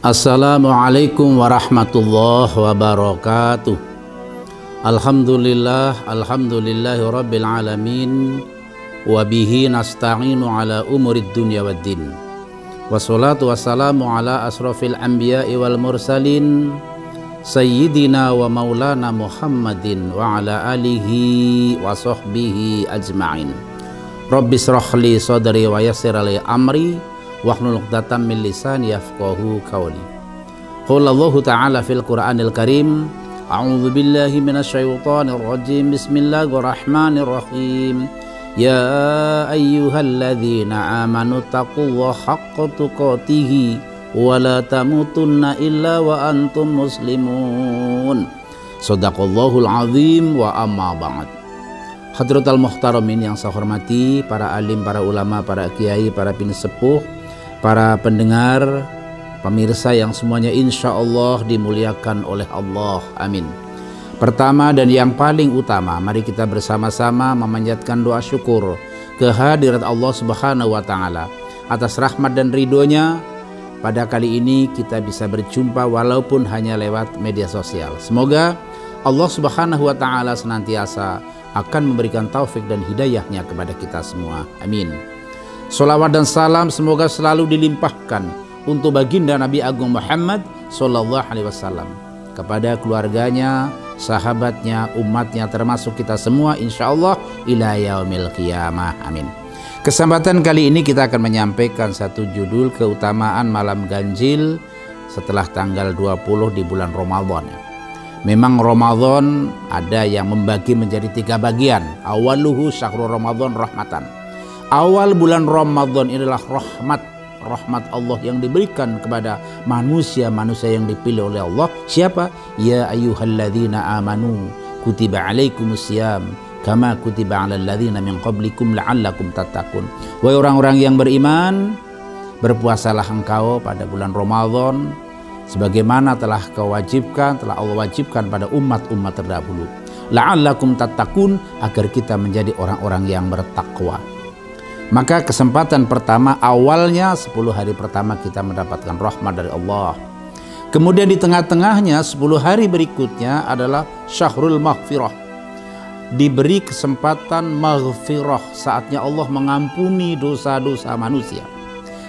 Assalamualaikum warahmatullahi wabarakatuh. Alhamdulillahi rabbil alamin. Wabihi nasta'inu ala umurid dunya waddin. Wassalatu wassalamu ala asrafil anbiya'i wal mursalin, Sayyidina wa maulana Muhammadin wa ala alihi wa sahbihi ajma'in. Rabbi shrah li sadri wa yassir li amri wahlul 'uqdatam min lisani yafqahu qawli. Qala Allahu ta'ala fil Qur'anil Karim, a'udzu billahi minasyaitonir rajim. Bismillahirrahmanirrahim. Ya ayyuhalladzina amanu taqullaha haqqa tuqatih wa la tamutunna illa wa antum muslimun. Shadaqallahul azim. Wa amma ba'd. Hadratul muhtaramin yang saya hormati, para alim, para ulama, para kiai, para pinsepuh, para pendengar, pemirsa yang semuanya insya Allah dimuliakan oleh Allah, amin. Pertama dan yang paling utama, mari kita bersama-sama memanjatkan doa syukur kehadirat Allah Subhanahu wa Ta'ala atas rahmat dan ridhonya. Pada kali ini kita bisa berjumpa walaupun hanya lewat media sosial. Semoga Allah Subhanahu wa Ta'ala senantiasa akan memberikan taufik dan hidayahnya kepada kita semua, amin. Salawat dan salam semoga selalu dilimpahkan untuk baginda Nabi Agung Muhammad Sallallahu Alaihi Wasallam, kepada keluarganya, sahabatnya, umatnya, termasuk kita semua insya Allah ila yaumil qiyamah, amin. Kesempatan kali ini kita akan menyampaikan satu judul keutamaan malam ganjil setelah tanggal 20 di bulan Ramadan. Memang Ramadan ada yang membagi menjadi 3 bagian. Awaluhu syahrul Ramadan rahmatan. Awal bulan Ramadan adalah rahmat Allah yang diberikan kepada manusia-manusia yang dipilih oleh Allah. Siapa? Ya ayyuhalladzina amanu kutiba alaikumusiyam kama kutiba alal ladzina min qablikum la'allakum tattaqun. Wahai orang-orang yang beriman, berpuasalah engkau pada bulan Ramadan sebagaimana telah Allah wajibkan pada umat-umat terdahulu. La'allakum tattaqun, agar kita menjadi orang-orang yang bertakwa. Maka kesempatan pertama, awalnya 10 hari pertama kita mendapatkan rahmat dari Allah. Kemudian di tengah-tengahnya 10 hari berikutnya adalah syahrul maghfirah. Diberi kesempatan maghfirah, saatnya Allah mengampuni dosa-dosa manusia.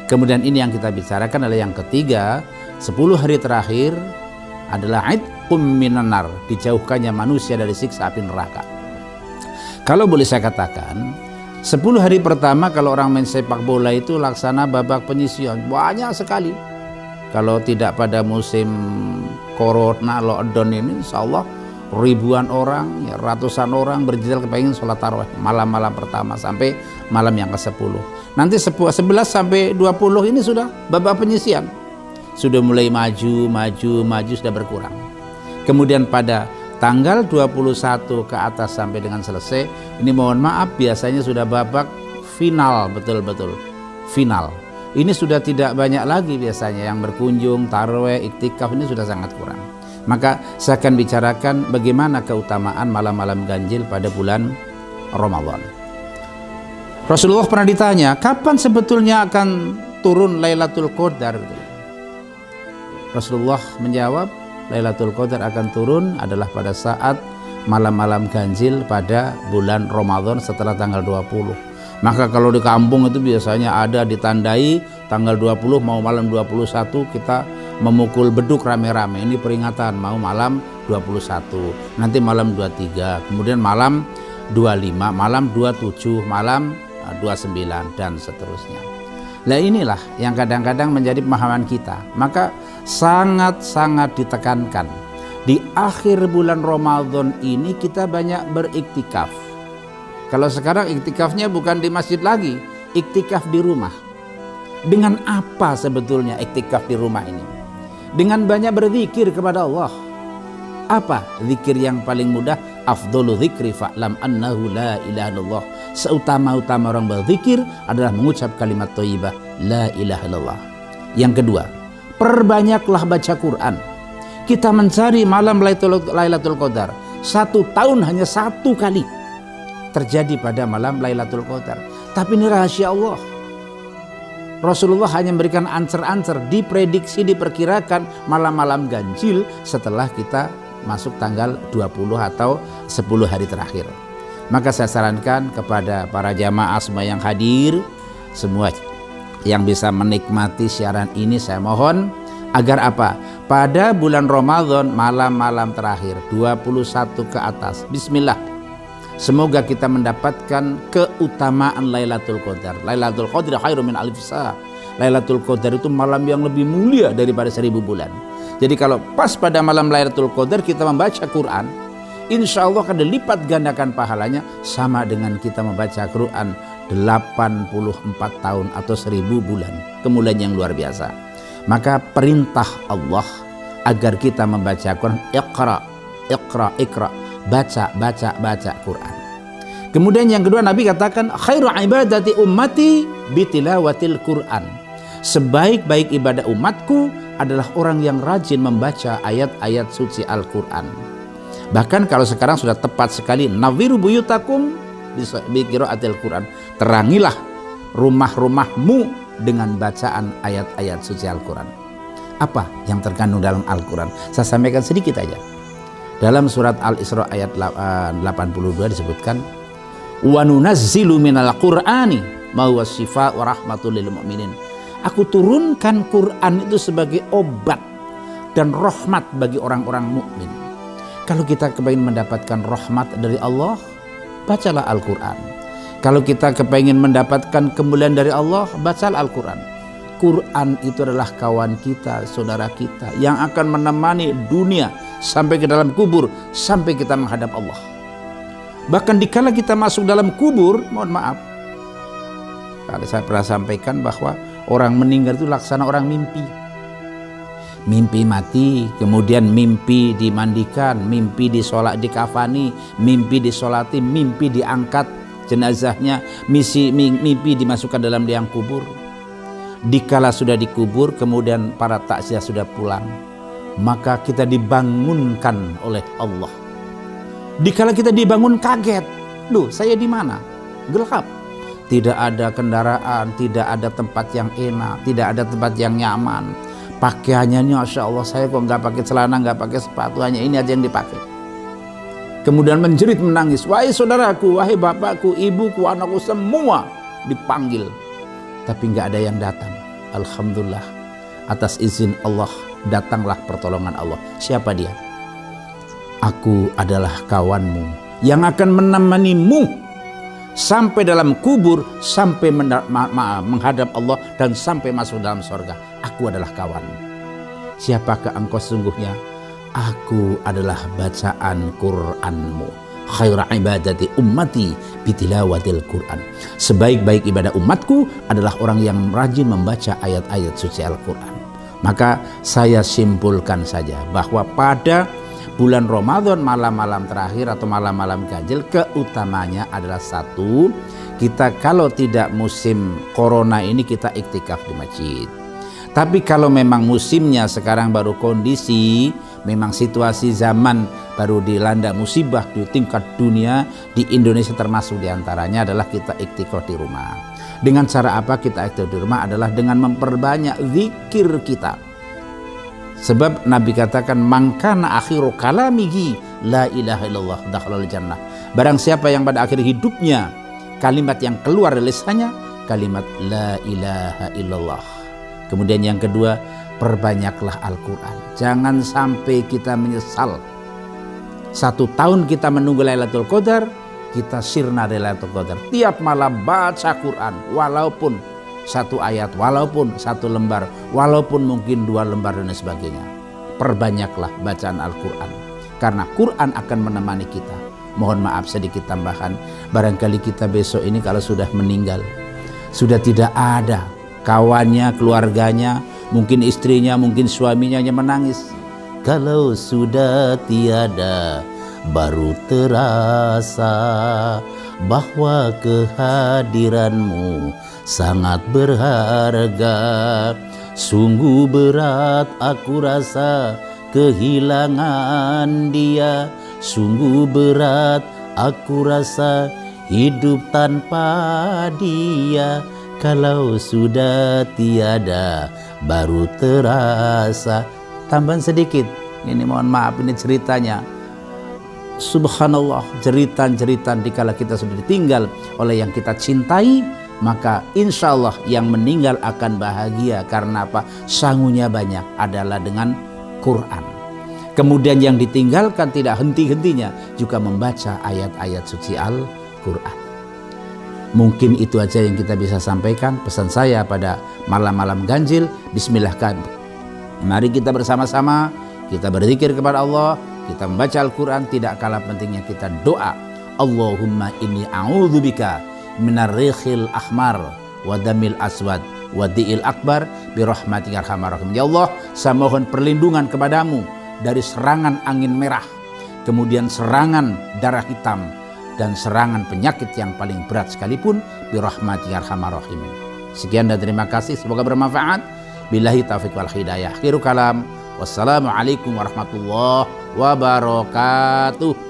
Kemudian ini yang kita bicarakan adalah yang ketiga, 10 hari terakhir adalah idqum minan nar, dijauhkannya manusia dari siksa api neraka. Kalau boleh saya katakan, 10 hari pertama kalau orang main sepak bola itu laksana babak penyisian, banyak sekali. Kalau tidak pada musim corona lockdown ini, insya Allah ribuan orang, ya, ratusan orang berjadwal kepengen sholat tarawih malam-malam pertama sampai malam yang ke-10. Nanti 11 sampai 20 ini sudah babak penyisian, sudah mulai maju sudah berkurang. Kemudian pada tanggal 21 ke atas sampai dengan selesai, ini mohon maaf biasanya sudah babak final, betul-betul final. Ini sudah tidak banyak lagi biasanya yang berkunjung, tarawih, iktikaf, ini sudah sangat kurang. Maka saya akan bicarakan bagaimana keutamaan malam-malam ganjil pada bulan Ramadan. Rasulullah pernah ditanya, kapan sebetulnya akan turun Lailatul Qadar? Rasulullah menjawab, Lailatul Qadar akan turun adalah pada saat malam-malam ganjil pada bulan Ramadan setelah tanggal 20. Maka kalau di kampung itu biasanya ada ditandai tanggal 20 mau malam 21 kita memukul beduk rame-rame. Ini peringatan mau malam 21, nanti malam 23, kemudian malam 25, malam 27, malam 29 dan seterusnya. Nah inilah yang kadang-kadang menjadi pemahaman kita. Maka sangat-sangat ditekankan di akhir bulan Ramadan ini kita banyak beriktikaf. Kalau sekarang iktikafnya bukan di masjid lagi, iktikaf di rumah. Dengan apa sebetulnya iktikaf di rumah ini? Dengan banyak berzikir kepada Allah. Apa zikir yang paling mudah? Afdhalu dzikri fa'lam annahu la ilaha illallah. Seutama-utama orang berzikir adalah mengucap kalimat thayyibah la ilaha illallah. Yang kedua, perbanyaklah baca Quran. Kita mencari malam Lailatul Qadar. 1 tahun hanya 1 kali terjadi pada malam Lailatul Qadar. Tapi ini rahasia Allah. Rasulullah hanya memberikan answer-answer, diprediksi, diperkirakan malam-malam ganjil setelah kita masuk tanggal 20 atau 10 hari terakhir. Maka saya sarankan kepada para jamaah semua yang hadir, semua yang bisa menikmati siaran ini, saya mohon agar apa? Pada bulan Ramadan malam-malam terakhir 21 ke atas, bismillah, semoga kita mendapatkan keutamaan Lailatul Qadar. Lailatul Qadar khairum min alif shahr. Lailatul Qadar itu malam yang lebih mulia daripada 1000 bulan. Jadi kalau pas pada malam Lailatul Qadar kita membaca Quran, insya Allah akan dilipat gandakan pahalanya sama dengan kita membaca Quran 84 tahun atau 1000 bulan. Kemuliaan yang luar biasa. Maka perintah Allah agar kita membaca Quran, iqra, iqra, iqra, baca Quran. Kemudian yang kedua, Nabi katakan khairu ibadati ummati bitilawatil Quran. Sebaik-baik ibadah umatku adalah orang yang rajin membaca ayat-ayat suci Al-Quran. Bahkan kalau sekarang sudah tepat sekali, nawiru buyutakum biqiraatil Quran. Terangilah rumah-rumahmu dengan bacaan ayat-ayat suci Al-Quran. Apa yang terkandung dalam Al-Quran? Saya sampaikan sedikit aja. Dalam surat Al-Isra ayat 82 disebutkan, wa nunazzilu minal Qur'ani ma huwa syifaa wa rahmatul lil mu'minin. Aku turunkan Quran itu sebagai obat dan rahmat bagi orang-orang mukmin. Kalau kita kepingin mendapatkan rahmat dari Allah, bacalah Al-Quran. Kalau kita kepingin mendapatkan kemuliaan dari Allah, bacalah Al-Quran. Quran itu adalah kawan kita, saudara kita yang akan menemani dunia sampai ke dalam kubur, sampai kita menghadap Allah. Bahkan dikala kita masuk dalam kubur, mohon maaf, kalau saya pernah sampaikan bahwa orang meninggal itu laksana orang mimpi. Mimpi mati, kemudian mimpi dimandikan, mimpi disolat, dikafani, mimpi disolati, mimpi diangkat jenazahnya, mimpi dimasukkan dalam liang kubur. Dikala sudah dikubur, kemudian para takziah sudah pulang, maka kita dibangunkan oleh Allah. Dikala kita dibangun kaget, loh saya di mana? Gelap, tidak ada kendaraan, tidak ada tempat yang enak, tidak ada tempat yang nyaman. Pakaiannya, Masya Allah, saya kok nggak pakai celana, nggak pakai sepatu, hanya ini aja yang dipakai. Kemudian menjerit menangis, wahai saudaraku, wahai bapakku, ibuku, anakku, semua dipanggil, tapi nggak ada yang datang. Alhamdulillah, atas izin Allah datanglah pertolongan Allah. Siapa dia? Aku adalah kawanmu yang akan menemanimu sampai dalam kubur, sampai menghadap Allah, dan sampai masuk dalam surga. Aku adalah kawanmu. Siapakah engkau sesungguhnya? Aku adalah bacaan Qur'anmu. Khairu ibadati ummati bitilawatil Qur'an. Sebaik-baik ibadah umatku adalah orang yang rajin membaca ayat-ayat suci Al-Quran. Maka saya simpulkan saja bahwa pada bulan Ramadan malam-malam terakhir atau malam-malam ganjil, keutamanya adalah satu, kita kalau tidak musim corona ini kita iktikaf di masjid. Tapi kalau memang musimnya sekarang baru kondisi, memang situasi zaman baru dilanda musibah di tingkat dunia, di Indonesia termasuk diantaranya adalah kita iktikaf di rumah. Dengan cara apa kita iktikaf di rumah? Adalah dengan memperbanyak zikir kita. Sebab Nabi katakan, mangkana akhiru kalamihi la ilaha illallah dakhalal jannah. Barang siapa yang pada akhir hidupnya kalimat yang keluar dari lisannya kalimat la ilaha illallah. Kemudian yang kedua, perbanyaklah Al-Quran. Jangan sampai kita menyesal. 1 tahun kita menunggu Lailatul Qadar, kita sirna Lailatul Qadar. Tiap malam baca Quran, walaupun 1 ayat, walaupun 1 lembar, walaupun mungkin 2 lembar dan sebagainya. Perbanyaklah bacaan Al-Quran, karena Quran akan menemani kita. Mohon maaf sedikit tambahan, barangkali kita besok ini kalau sudah meninggal, sudah tidak ada kawannya, keluarganya, mungkin istrinya, mungkin suaminya hanya menangis. Kalau sudah tiada, baru terasa bahwa kehadiranmu sangat berharga. Sungguh berat aku rasa kehilangan dia. Sungguh berat aku rasa hidup tanpa dia. kalau sudah tiada baru terasa. Tambahan sedikit, ini mohon maaf, ini ceritanya. Subhanallah, jeritan-jeritan dikala kita sudah ditinggal oleh yang kita cintai, maka insya Allah yang meninggal akan bahagia. Karena apa? Sangunya banyak adalah dengan Quran. Kemudian yang ditinggalkan tidak henti-hentinya juga membaca ayat-ayat suci Al-Quran. Mungkin itu aja yang kita bisa sampaikan. Pesan saya pada malam-malam ganjil, bismillahkan. Mari kita bersama-sama, kita berzikir kepada Allah, kita membaca Al-Quran. Tidak kalah pentingnya kita doa. Allahumma inni a'udzubika minar rikhil ahmar wa damil aswad wa di'il akbar birahmatika arhamar rahim. Ya Allah, saya mohon perlindungan kepadamu dari serangan angin merah, kemudian serangan darah hitam, dan serangan penyakit yang paling berat sekalipun, birahmatika arhamar rahim. Sekian dan terima kasih, semoga bermanfaat. Billahi taufiq wal hidayah. Akhirul kalam. Wassalamualaikum warahmatullahi wabarakatuh.